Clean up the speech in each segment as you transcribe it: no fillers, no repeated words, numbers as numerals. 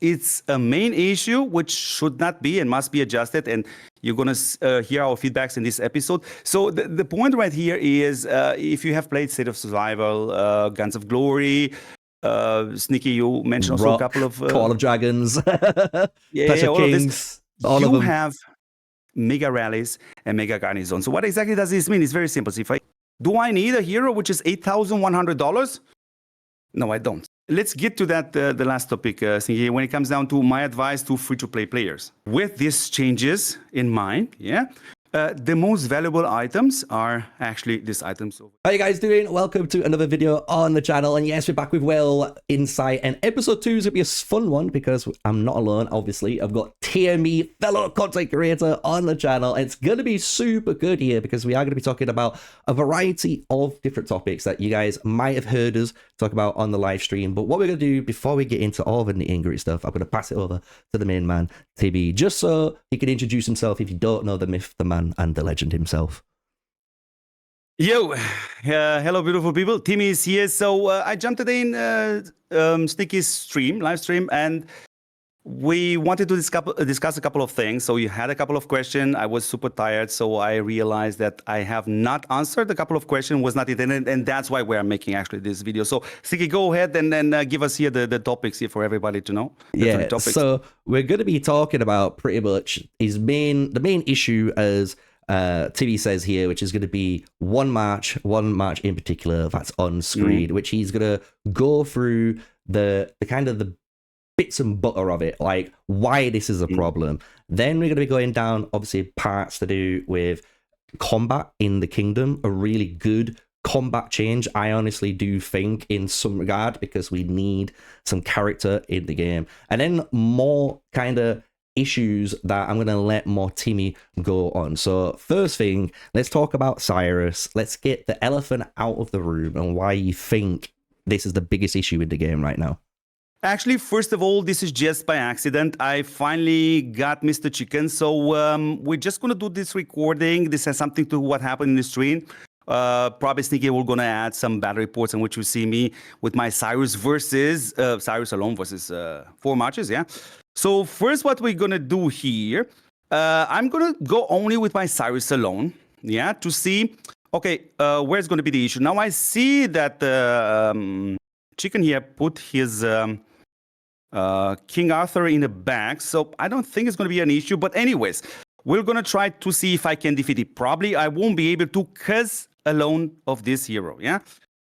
it's a main issue which should not be and must be adjusted, and you're going to hear our feedbacks in this episode. So the point right here is if you have played State of Survival, Guns of Glory, Sneakyy, you mentioned also a couple of Call of Dragons, yeah, all Kings, all of them. You have mega rallies and mega garnison. So what exactly does this mean? It's very simple. So do I need a hero which is $8,100? No, I don't. Let's get to that, the last topic, Sneakyy, when it comes down to my advice to free-to-play players. With these changes in mind, the most valuable items are actually these items. How you guys doing? Welcome to another video on the channel. And yes, we're back with Will Insight. And episode 2 is going to be a fun one because I'm not alone, obviously. I've got TME, fellow content creator on the channel. And it's going to be super good here because we are going to be talking about a variety of different topics that you guys might have heard us talk about on the live stream. But what we're going to do before we get into all the nitty-gritty stuff, I'm going to pass it over to the main man, TB, just so he can introduce himself if you don't know the myth, the man, and the legend himself. Yo, hello beautiful people, Timmy is here. So I jumped today in Sneakyy's live stream, and we wanted to discuss a couple of things. So you had a couple of questions. I was super tired, so I realized that I have not answered a couple of questions, was not intended, and that's why we're making actually this video. So Sneakyy, go ahead and then give us here the topics here for everybody to know. Yeah, so we're going to be talking about pretty much the main issue as TV says here, which is going to be one match in particular that's on screen, which he's going to go through the kind of the bits and butter of it, like why this is a problem. Then we're going to be going down, obviously, parts to do with combat in the kingdom, a really good combat change, I honestly do think, in some regard, because we need some character in the game. And then more kind of issues that I'm going to let more Timmy go on. So first thing, let's talk about CYRUS. Let's get the elephant out of the room and why you think this is the biggest issue in the game right now. Actually, first of all, this is just by accident. I finally got Mr. Chicken. So we're just going to do this recording. This has something to do with what happened in the stream. Probably Sneakyy, we're going to add some battle reports in which you see me with my CYRUS versus CYRUS alone versus 4 matches. Yeah. So first, what we're going to do here, I'm going to go only with my CYRUS alone. Yeah. To see, okay, where's going to be the issue. Now I see that Chicken here put his King Arthur in the back. So I don't think it's going to be an issue. But anyways, we're going to try to see if I can defeat it. Probably I won't be able to because alone of this hero. Yeah.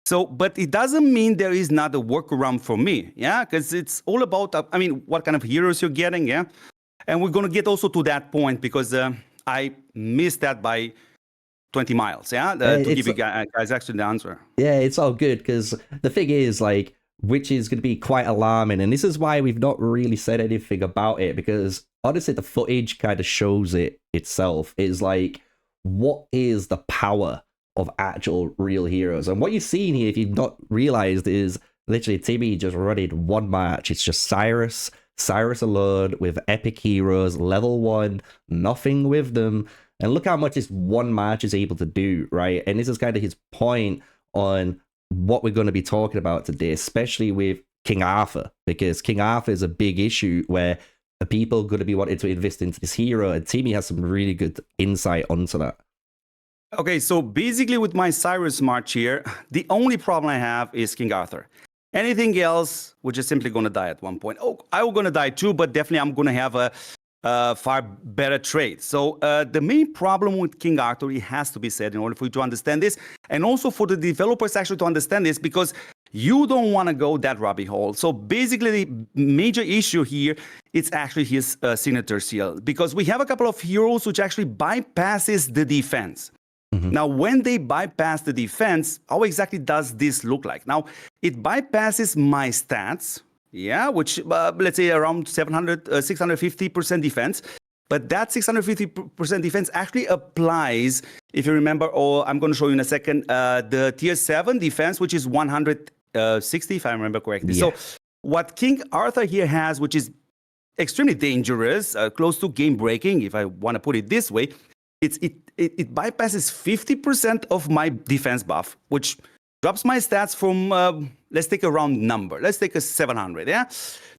So, but it doesn't mean there is not a workaround for me. Yeah. Because it's all about, I mean, what kind of heroes you're getting. Yeah. And we're going to get also to that point because I missed that by 20 miles. Yeah. To give you guys actually the answer. Yeah. It's all good because the thing is, like, which is going to be quite alarming. And this is why we've not really said anything about it, because honestly, the footage kind of shows it itself. Is like, what is the power of actual real heroes? And what you're seeing here, if you've not realized, is literally Timmy just running one match. It's just CYRUS alone with epic heroes, level 1, nothing with them. And look how much this one match is able to do, right? And this is kind of his point on what we're going to be talking about today, especially with King Arthur, because King Arthur is a big issue where people are going to be wanting to invest into this hero, and Timmy has some really good insight onto that. Okay, so basically with my CYRUS march here, the only problem I have is King Arthur. Anything else, we're just simply going to die at one point. Oh, I'm going to die too, but definitely I'm going to have a far better trade. So the main problem with King Arthur, it has to be said in order for you to understand this, and also for the developers actually to understand this, because you don't want to go that rabbit hole. So basically the major issue here, it's actually his signature seal, because we have a couple of heroes which actually bypasses the defense. Now, when they bypass the defense, how exactly does this look like? Now, it bypasses my stats, yeah, which let's say around 650% defense. But that 650% defense actually applies, if you remember, or I'm going to show you in a second, the tier 7 defense, which is 160, if I remember correctly. Yeah. So what King Arthur here has, which is extremely dangerous, close to game breaking, if I want to put it this way, it bypasses 50% of my defense buff, which drops my stats from, let's take a round number. Let's take a 700, yeah?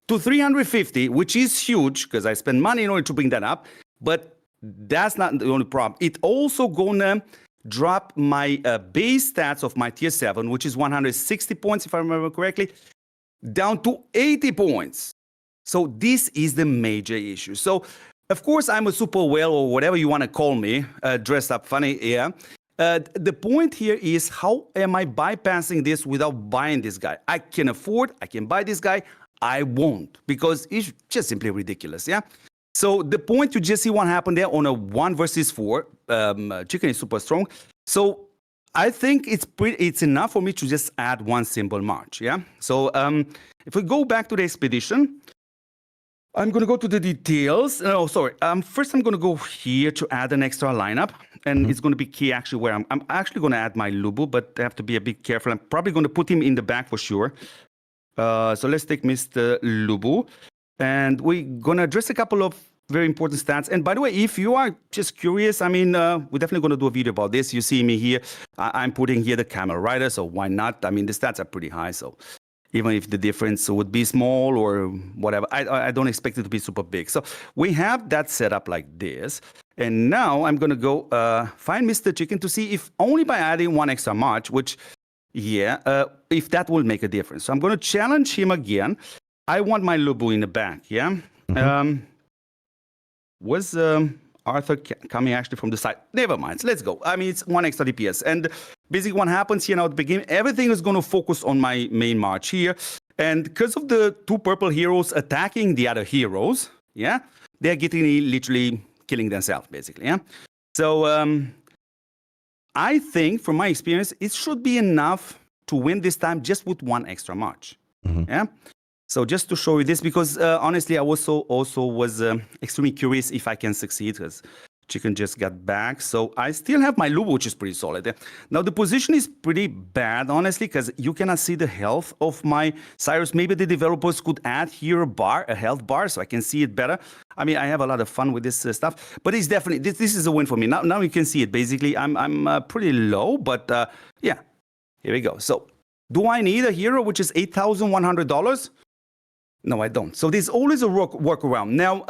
to 350, which is huge because I spend money in order to bring that up. But that's not the only problem. It also gonna drop my base stats of my tier 7, which is 160 points, if I remember correctly, down to 80 points. So this is the major issue. So, of course, I'm a super whale or whatever you want to call me, dressed up funny, yeah. The point here is, how am I bypassing this without buying this guy? I can afford, I can buy this guy. I won't, because it's just simply ridiculous, yeah? So the point, you just see what happened there on a 1 versus 4. Chicken is super strong. So I think it's enough for me to just add one simple march, yeah? So if we go back to the expedition, I'm going to go to the details. Oh, sorry. First, I'm going to go here to add an extra lineup. And it's going to be key, actually, where I'm actually going to add my Lubu, but I have to be a bit careful. I'm probably going to put him in the back for sure. So let's take Mr. Lubu. And we're going to address a couple of very important stats. And by the way, if you are just curious, I mean, we're definitely going to do a video about this. You see me here. I'm putting here the Camel Rider, so why not? I mean, the stats are pretty high, so even if the difference would be small or whatever, I don't expect it to be super big. So we have that set up like this. And now I'm going to go find Mr. Chicken to see if only by adding one extra march, which, yeah, if that will make a difference. So I'm going to challenge him again. I want my Lubu in the back, yeah? Was Arthur coming actually from the side? Never mind, let's go. I mean, it's one extra DPS. And basically what happens here now at the beginning, everything is going to focus on my main march here. And because of the 2 purple heroes attacking the other heroes, yeah, they're getting literally killing themselves, basically, yeah? So I think, from my experience, it should be enough to win this time just with one extra march, yeah? So just to show you this, because honestly, I also was extremely curious if I can succeed, because Chicken just got back. So I still have my Lubu, which is pretty solid. Now, the position is pretty bad, honestly, because you cannot see the health of my Cyrus. Maybe the developers could add here a health bar, so I can see it better. I mean, I have a lot of fun with this stuff, but it's definitely, this is a win for me. Now you can see it. Basically, I'm pretty low, but yeah, here we go. So do I need a hero, which is $8,100? No, I don't. So there's always a workaround. Now,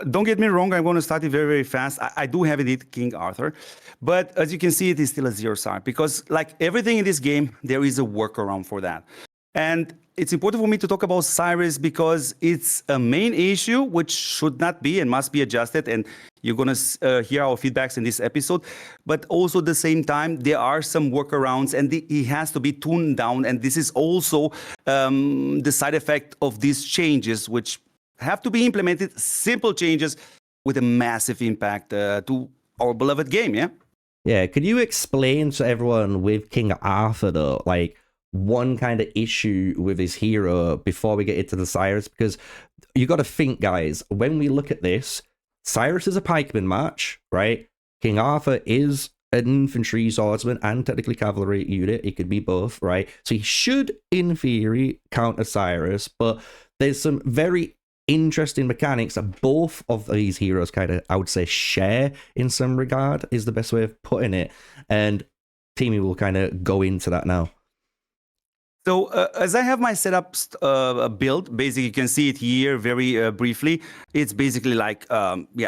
don't get me wrong. I'm going to start it very, very fast. I do have it, King Arthur. But as you can see, it is still a 0-star. Because like everything in this game, there is a workaround for that. And it's important for me to talk about CYRUS because it's a main issue which should not be and must be adjusted. And you're going to hear our feedbacks in this episode. But also at the same time, there are some workarounds and it has to be tuned down. And this is also the side effect of these changes, which have to be implemented. Simple changes with a massive impact to our beloved game, yeah? Yeah, could you explain to everyone with King Arthur, though, like, one kind of issue with his hero before we get into the CYRUS? Because you got to think, guys, when we look at this, CYRUS is a pikeman march, right? King Arthur is an infantry swordsman and technically cavalry unit. It could be both, right? So he should, in theory, counter CYRUS, but there's some very interesting mechanics that both of these heroes kind of, I would say, share in some regard, is the best way of putting it. And Timmy will kind of go into that now. So as I have my setup build, basically you can see it here very briefly. It's basically like,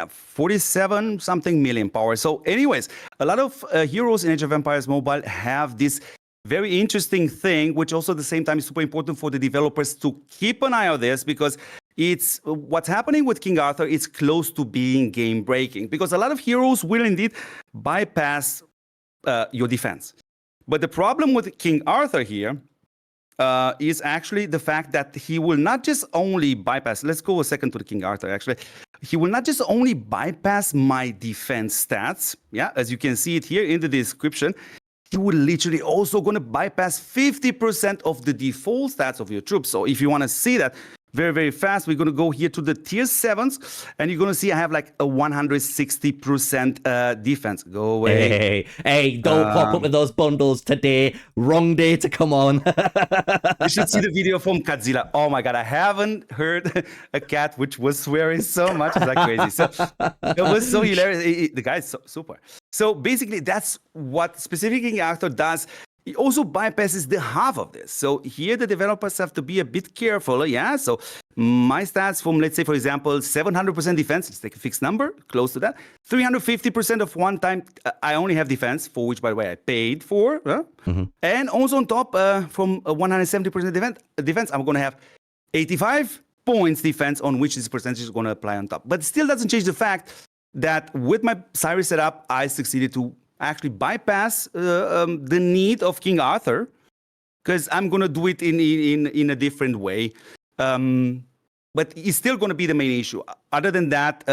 47 something million power. So anyways, a lot of heroes in Age of Empires Mobile have this very interesting thing, which also at the same time is super important for the developers to keep an eye on this, because it's what's happening with King Arthur is close to being game breaking, because a lot of heroes will indeed bypass your defense. But the problem with King Arthur here is actually the fact that he will not just only bypass, let's go a second to the King Arthur actually, he will not just only bypass my defense stats, yeah, as you can see it here in the description, he will literally also going to bypass 50% of the default stats of your troops. So if you want to see that very, very fast, we're going to go here to the tier 7s, and you're going to see I have like a 160% defense. Go away. Hey, don't pop up with those bundles today. Wrong day to come on. You should see the video from Godzilla. Oh my God, I haven't heard a cat which was swearing so much. It's like crazy. So it was so hilarious. The guy is so super. So basically, that's what specific King Arthur does. it also bypasses the half of this. So here the developers have to be a bit careful. Yeah. So my stats from, let's say, for example, 700% defense, let's take a fixed number, close to that. 350% of one time, I only have defense, for which, by the way, I paid for. And also on top, from 170% defense, I'm going to have 85 points defense, on which this percentage is going to apply on top. But still doesn't change the fact that with my Cyrus setup, I succeeded to actually bypass the need of King Arthur, because I'm going to do it in a different way. But it's still going to be the main issue. Other than that,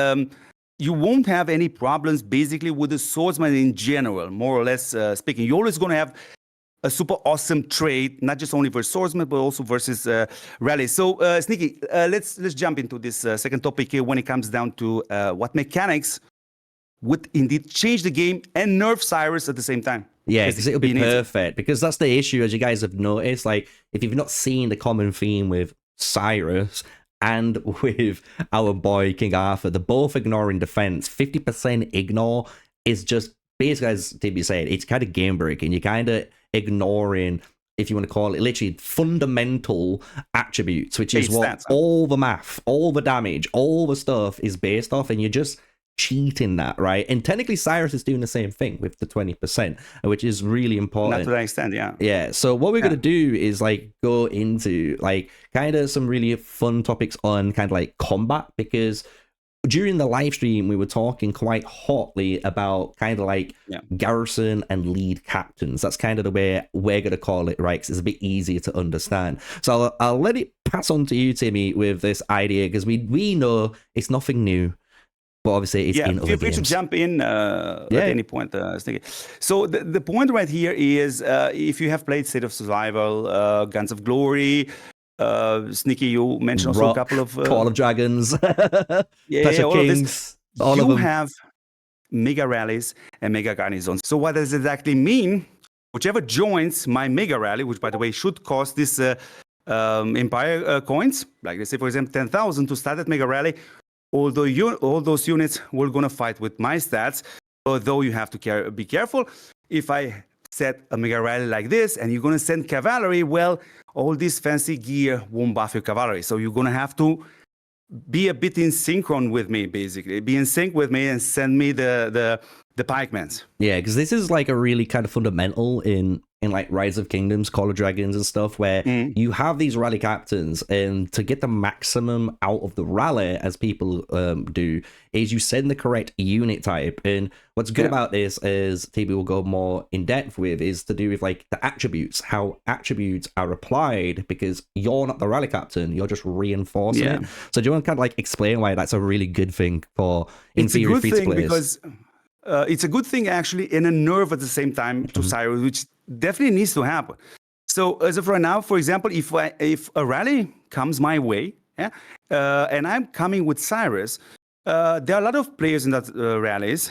you won't have any problems basically with the swordsman in general, more or less speaking. You're always going to have a super awesome trade, not just only versus swordsman, but also versus rally. So, Sneakyy, let's jump into this second topic here when it comes down to what mechanics would indeed change the game and nerf Cyrus at the same time. Yeah, because it'll be perfect. Because that's the issue, as you guys have noticed. Like, if you've not seen the common theme with Cyrus and with our boy King Arthur, they're both ignoring defense. 50% ignore is just basically, as TB said, it's kind of game breaking. You're kind of ignoring, if you want to call it, literally fundamental attributes, which is what all the math, all the damage, all the stuff is based off, and you're just cheating that, right? And technically Cyrus is doing the same thing with the 20%, which is really important. Not to that extent, yeah. Yeah, so what we're going to do is like go into like kind of some really fun topics on kind of like combat, because during the live stream we were talking quite hotly about kind of like garrison and lead captains. That's kind of the way we're going to call it, right? Because it's a bit easier to understand. So I'll let it pass on to you, Timmy, with this idea, because we know it's nothing new. But obviously, it's in other feel free games. to jump in at any point, Sneakyy. So the point right here is, if you have played State of Survival, Guns of Glory, Sneakyy, you mentioned also a couple of Call of Dragons, Clash of all Kings, of this. You have mega rallies and mega garnisons. So what does it exactly mean? Whichever joins my mega rally, which by the way should cost this Empire coins, like let's say for example 10,000 to start that mega rally. Although all those units were going to fight with my stats, although you have to be careful. If I set a mega rally like this and you're going to send cavalry, well, all this fancy gear won't buff your cavalry. So you're going to have to be a bit in synchron with me, basically. Be in sync with me and send me the pikemans. Yeah, because this is like a really kind of fundamental in like Rise of Kingdoms, Call of Dragons and stuff, where you have these rally captains, and to get the maximum out of the rally, as people do, is you send the correct unit type. And what's good about this, as TB will go more in depth with, is to do with like the attributes, how attributes are applied, because you're not the rally captain, you're just reinforcing it. So do you want to kind of like explain why that's a really good thing for inferior free-to-players? Because it's a good thing actually, and a nerve at the same time to Cyrus, which definitely needs to happen. So as of right now, for example, if a rally comes my way, and I'm coming with Cyrus, there are a lot of players in that rallies,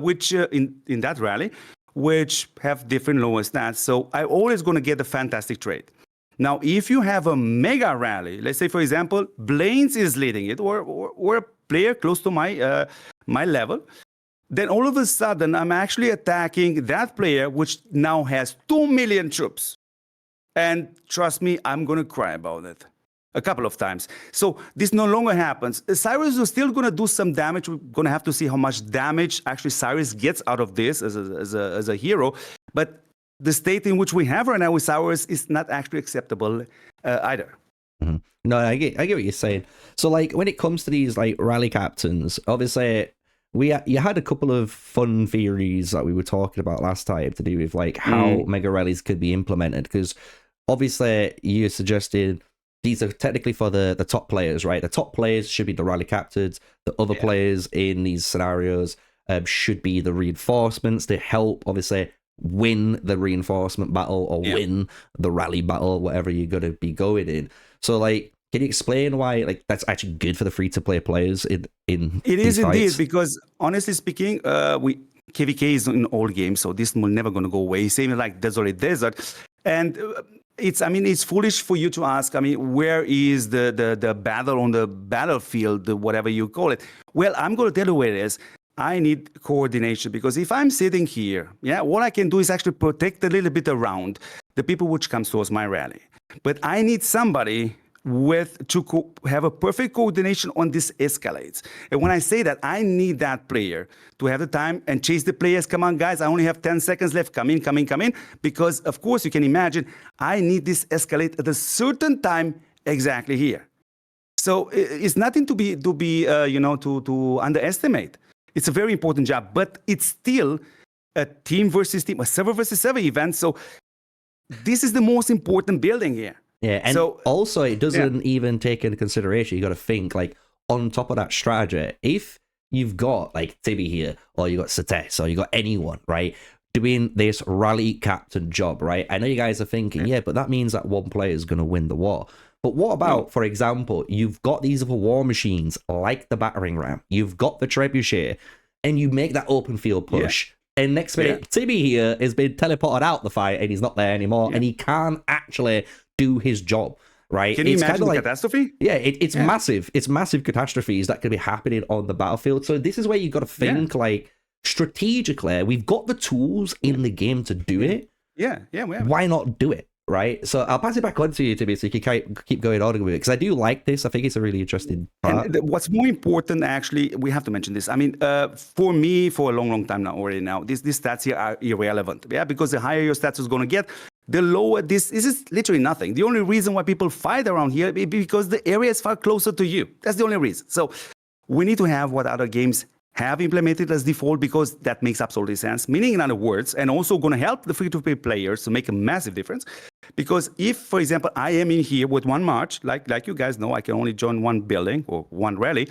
which in that rally, which have different lower stats. So I'm always going to get a fantastic trade. Now, if you have a mega rally, let's say for example, Blaine's is leading it, or a player close to my my level, then all of a sudden, I'm actually attacking that player, which now has 2 million troops. And trust me, I'm going to cry about it a couple of times. So this no longer happens. Cyrus is still going to do some damage. We're going to have to see how much damage actually Cyrus gets out of this as a hero. But the state in which we have right now with Cyrus is not actually acceptable either. No, I get what you're saying. So like when it comes to these like rally captains, obviously you had a couple of fun theories that we were talking about last time to do with like how mega rallies could be implemented, because obviously you suggested these are technically for the top players, right? The top players should be the rally captains. The other players in these scenarios should be the reinforcements to help obviously win the reinforcement battle or win the rally battle, whatever you're going to be going in. So like, can you explain why like that's actually good for the free-to-play players in It is indeed, because honestly speaking, KVK is in all games, so this will never going to go away. Same like Desolate Desert. And it's foolish for you to ask, where is the battle on the battlefield, whatever you call it. Well, I'm going to tell you where it is. I need coordination, because if I'm sitting here, yeah, what I can do is actually protect a little bit around the people which comes towards my rally. But I need somebody to have a perfect coordination on this escalates. And when I say that, I need that player to have the time and chase the players. Come on, guys, I only have 10 seconds left. Come in, come in, come in. Because, of course, you can imagine, I need this escalate at a certain time exactly here. So it's nothing to underestimate. It's a very important job, but it's still a team versus team, a server versus server event. So this is the most important building here. Yeah, and so, also it doesn't even take into consideration, you got to think, like, on top of that strategy, if you've got, like, Tibby here, or you got CYRUS, or you got anyone, right, doing this rally captain job, right? I know you guys are thinking, yeah, but that means that one player is going to win the war. But what about, for example, you've got these other war machines, like the battering ram, you've got the trebuchet, and you make that open field push. And next minute, Tibby here has been teleported out the fight, and he's not there anymore, and he can't actually do his job, right? Can you imagine the catastrophe? Yeah, it's massive. It's massive catastrophes that could be happening on the battlefield. So this is where you got to think, like, strategically, we've got the tools in the game to do it. Yeah, why not do it, right? So I'll pass it back on to you, Tibby, so you can keep going on with it, because I do like this. I think it's a really interesting part. And what's more important, actually, we have to mention this. I mean, for me, for a long time now, already now, these stats here are irrelevant, because the higher your stats is going to get, the lower this is literally nothing. The only reason why people fight around here is because the area is far closer to you. That's the only reason. So we need to have what other games have implemented as default, because that makes absolutely sense. Meaning, in other words, and also going to help the free-to-play players to make a massive difference. Because if, for example, I am in here with one march, like you guys know, I can only join one building or one rally.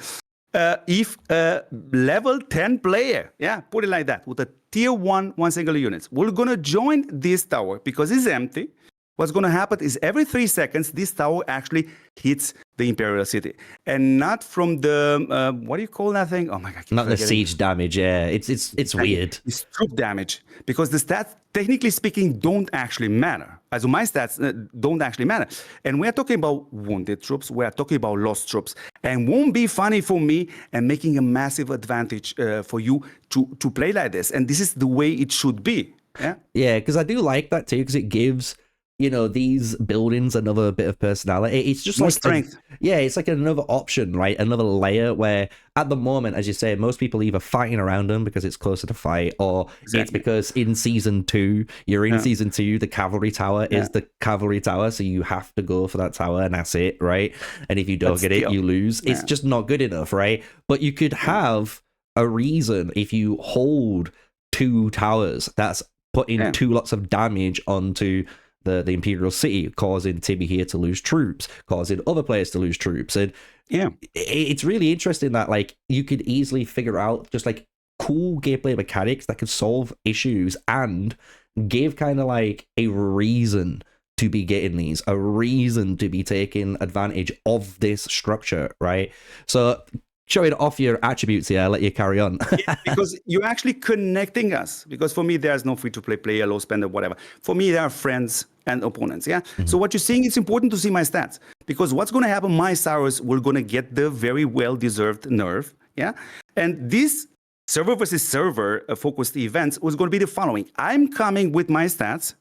If a level 10 player, put it like that, with a tier 1 singular units, we're going to join this tower because it's empty. What's going to happen is every 3 seconds, this tower actually hits the Imperial City. And not from the, what do you call that thing? Oh my God. Not the siege damage, yeah. It's weird. It's troop damage. Because the stats, technically speaking, don't actually matter. As my stats don't actually matter. And we're talking about wounded troops. We're talking about lost troops. And won't be funny for me and making a massive advantage for you to play like this. And this is the way it should be. Yeah, because I do like that too, because it gives, you know, these buildings another bit of personality. It's just more like strength. It's like another option, right? Another layer where at the moment, as you say, most people either fighting around them because it's closer to fight, or it's because in season 2, you're in season 2, the cavalry tower is the cavalry tower, so you have to go for that tower and that's it, right? And if you don't get it, you lose. It's just not good enough, right? But you could have a reason if you hold 2 towers that's putting 2 lots of damage onto the Imperial City, causing Tibby here to lose troops, causing other players to lose troops. And it's really interesting that, like, you could easily figure out just like cool gameplay mechanics that could solve issues and give kind of like a reason to be getting these, a reason to be taking advantage of this structure, right? So showing off your attributes here, I'll let you carry on. Because you're actually connecting us. Because for me, there's no free-to-play player, low spender, whatever. For me, there are friends and opponents, So what you're seeing, it's important to see my stats. Because what's going to happen, my CYRUS, we're going to get the very well-deserved nerf, And this server versus server focused events was going to be the following. I'm coming with my stats,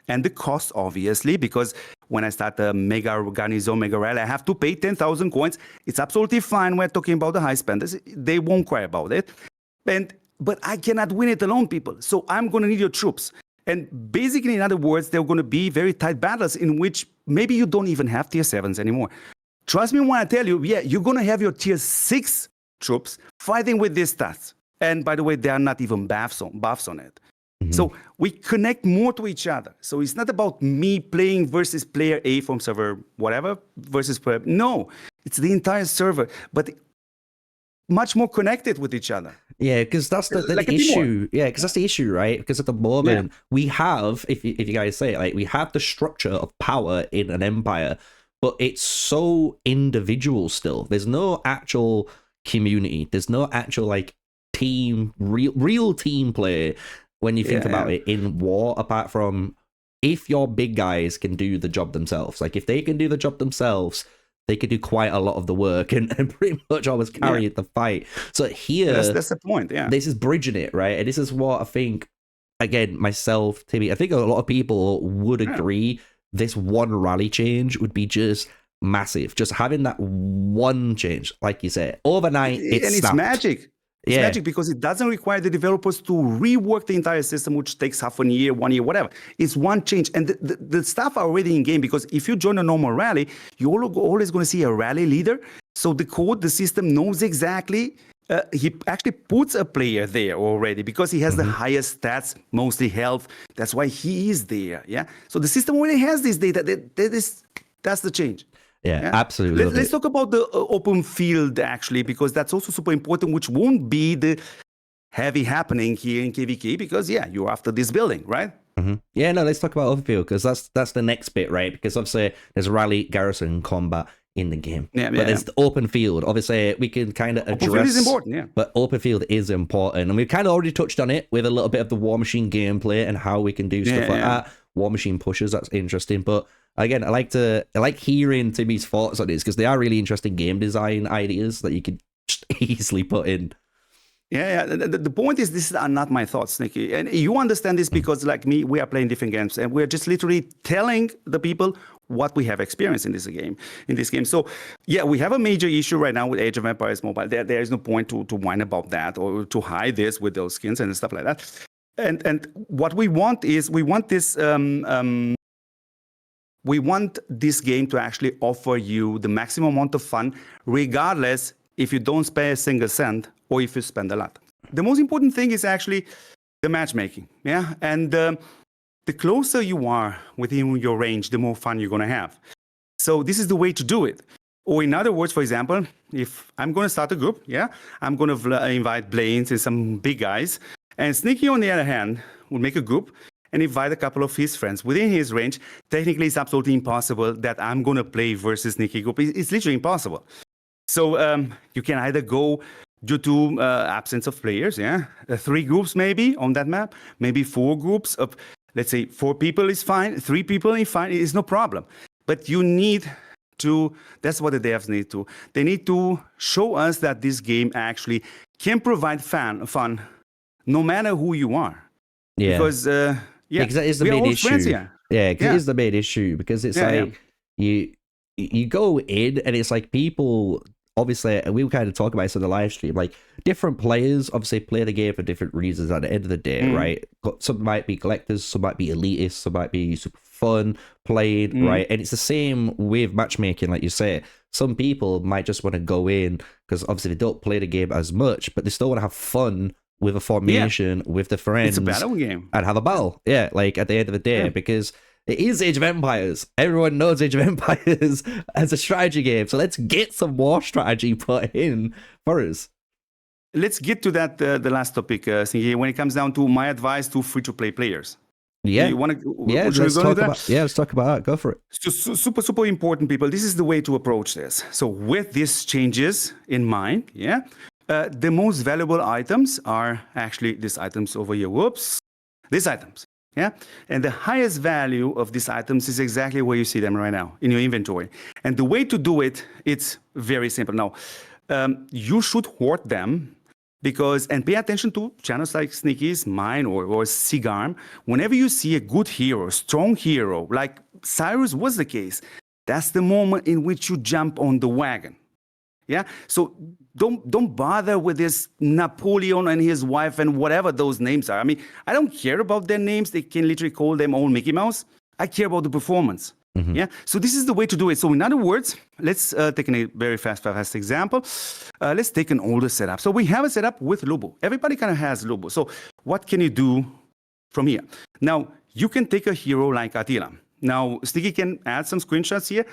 and the cost, obviously, because when I start the mega garnison, mega rally, I have to pay 10,000 coins. It's absolutely fine. We're talking about the high spenders. They won't cry about it. But I cannot win it alone, people. So I'm going to need your troops. And basically, in other words, there are going to be very tight battles in which maybe you don't even have tier 7s anymore. Trust me when I tell you, you're going to have your tier 6 troops fighting with these stats. And by the way, they are not even buffs on it. So we connect more to each other. So it's not about me playing versus player A from server whatever versus player. No, it's the entire server, but much more connected with each other. Yeah, because that's the issue. Yeah, because that's the issue, right? Because at the moment we have, if you guys say it, like, we have the structure of power in an empire, but it's so individual still. There's no actual community. There's no actual like team, real team play. When you think about it in war, apart from if your big guys can do the job themselves, like if they can do the job themselves, they could do quite a lot of the work and pretty much almost carry the fight. So here, that's the point. Yeah, this is bridging it, right? And this is what I think. Again, myself, Timmy, I think a lot of people would agree this one rally change would be just massive. Just having that one change, like you said, overnight, it's magic. It's magic because it doesn't require the developers to rework the entire system, which takes half a year, 1 year, whatever. It's one change. And the stuff are already in game, because if you join a normal rally, you're always going to see a rally leader. So the system knows exactly. He actually puts a player there already because he has the highest stats, mostly health. That's why he is there. Yeah. So the system already has this data. That's the change. Yeah, absolutely. Let's talk about the open field, actually, because that's also super important, which won't be the heavy happening here in KVK because, you're after this building, right? Yeah, no, let's talk about open field because that's the next bit, right? Because obviously there's rally, garrison, combat in the game. But there's the open field. Obviously, we can kind of address... Open field is important, But open field is important. And we've kind of already touched on it with a little bit of the War Machine gameplay and how we can do stuff like that. War Machine pushes, that's interesting. But again, I like hearing Timmy's thoughts on this because they are really interesting game design ideas that you could just easily put in. The point is, these are not my thoughts, Sneakyy. And you understand this because, like me, we are playing different games. And we're just literally telling the people what we have experienced in this game. So, we have a major issue right now with Age of Empires Mobile. There is no point to whine about that or to hide this with those skins and stuff like that. And what we want is, we want this game to actually offer you the maximum amount of fun, regardless if you don't spend a single cent or if you spend a lot. The most important thing is actually the matchmaking, and the closer you are within your range, the more fun you're going to have. So this is the way to do it. Or in other words, for example, if I'm going to start a group, I'm going to invite Blaines and some big guys, and Sneakyy, on the other hand, will make a group and invite a couple of his friends within his range. Technically, it's absolutely impossible that I'm going to play versus Sneakyy group. It's literally impossible. So you can either go due to absence of players, 3 groups maybe on that map, maybe 4 groups of, let's say, 4 people is fine, 3 people is fine, it's no problem. But you need to, that's what the devs need to. They need to show us that this game actually can provide fun no matter who you are. Because, because that is the main issue. Because it is the main issue. Because it's you go in and it's like people... Obviously, we kind of talk about this in the live stream. Like, different players obviously play the game for different reasons at the end of the day, right? Some might be collectors, some might be elitists, some might be super fun playing, right? And it's the same with matchmaking, like you say. Some people might just want to go in because obviously they don't play the game as much, but they still want to have fun with a formation, with the friends. It's a battle game. And have a battle, like at the end of the day, because... It is Age of Empires. Everyone knows Age of Empires as a strategy game. So let's get some war strategy put in for us. Let's get to that, the last topic, Sneakyy, when it comes down to my advice to free-to-play players. You want to? Let's talk about it. Go for it. So, super, super important, people. This is the way to approach this. So with these changes in mind, the most valuable items are actually these items over here. These items. And the highest value of these items is exactly where you see them right now in your inventory. And the way to do it, it's very simple. Now, you should hoard them and pay attention to channels like Sneakyy's, mine, or Cigarm. Whenever you see a good hero, strong hero, like CYRUS was the case, that's the moment in which you jump on the wagon. So don't bother with this Napoleon and his wife and whatever those names are. I mean, I don't care about their names. They can literally call them all Mickey Mouse. I care about the performance. So this is the way to do it. So in other words, let's take a very fast example. Let's take an older setup. So we have a setup with Lobo. Everybody kind of has Lobo. So what can you do from here? Now, you can take a hero like Attila. Now, Sneakyy can add some screenshots here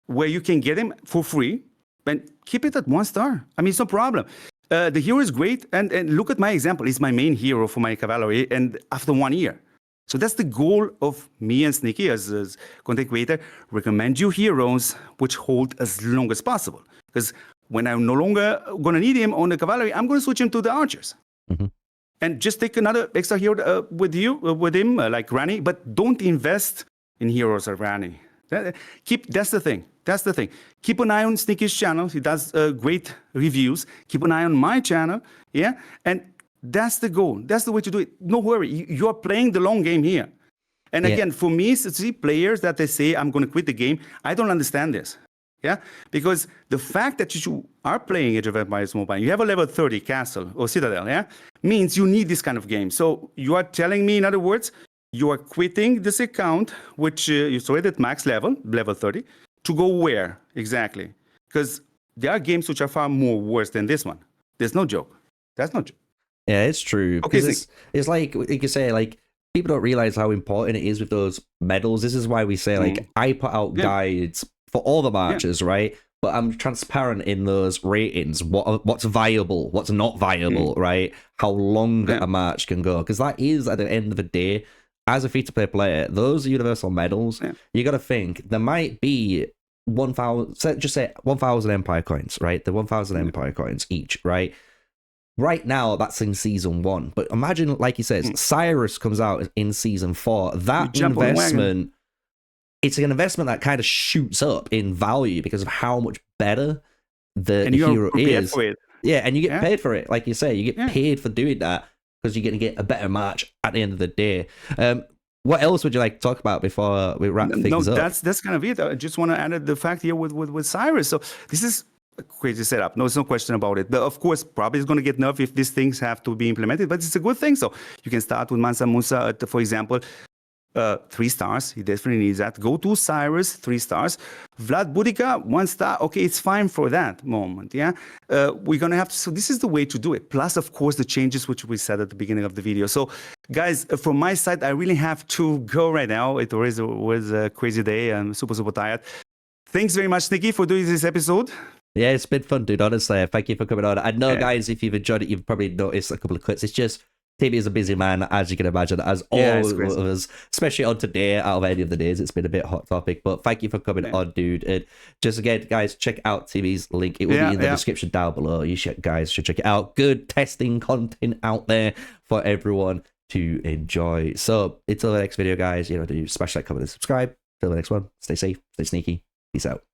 where you can get him for free. And keep it at 1 star. I mean, it's no problem. The hero is great. And look at my example. He's my main hero for my cavalry. And after 1 year. So that's the goal of me and Sneakyy as content creator. Recommend you heroes which hold as long as possible. Because when I'm no longer going to need him on the cavalry, I'm going to switch him to the archers. And just take another extra hero with him, like Rani. But don't invest in heroes like Rani. That's the thing. That's the thing. Keep an eye on Sneakyy's channel. He does great reviews. Keep an eye on my channel. Yeah. And that's the goal. That's the way to do it. No worry. You're playing the long game here. And again, for me, see players that they say, I'm going to quit the game. I don't understand this. Yeah. Because the fact that you are playing Age of Empires Mobile, you have a level 30 castle or citadel, yeah, means you need this kind of game. So you are telling me, in other words, you are quitting this account, which you saw it at max level, level 30, to go where exactly? Because there are games which are far more worse than this one. There's no joke. That's no joke. Yeah, it's true. Okay, it's like you can say, like, people don't realize how important it is with those medals. This is why we say, like, I put out guides for all the marches, right? But I'm transparent in those ratings. What's viable, what's not viable, right? How long a march can go, because that is, at the end of the day, as a free-to-play player, those universal medals, you got to think there might be 1,000, just say 1,000 Empire coins, right? The 1,000 Empire coins each, right? Right now, that's in season 1. But imagine, like he says, CYRUS comes out in season 4. That investment, it's an investment that kind of shoots up in value because of how much better the hero is. Yeah, and you get paid for it. Like you say, you get paid for doing that because you're going to get a better match at the end of the day. What else would you like to talk about before we wrap things up? That's kind of it. I just want to add the fact here with CYRUS. So this is a crazy setup. No, there's no question about it. But of course, probably it's going to get nerfed if these things have to be implemented. But it's a good thing. So you can start with Mansa Musa, for example, 3 stars. He definitely needs that. Go to CYRUS, 3 stars. Vlad Budica, 1 star. Okay, it's fine for that moment. Yeah, we're gonna have to. So this is the way to do it. Plus, of course, the changes which we said at the beginning of the video. So, guys, from my side, I really have to go right now. It was a crazy day. I'm super tired. Thanks very much, Sneakyy, for doing this episode. Yeah, it's been fun, dude. Honestly, thank you for coming on. I know, guys, if you've enjoyed it, you've probably noticed a couple of clips. It's just, Timmy is a busy man, as you can imagine, as all of us, especially on today, out of any of the days. It's been a bit hot topic, but thank you for coming on, dude. And just again, guys, check out Timmy's link. It will be in the description down below. You guys should check it out. Good testing content out there for everyone to enjoy. So until the next video, guys, do smash that, comment, and subscribe. Till the next one, stay safe, stay sneaky. Peace out.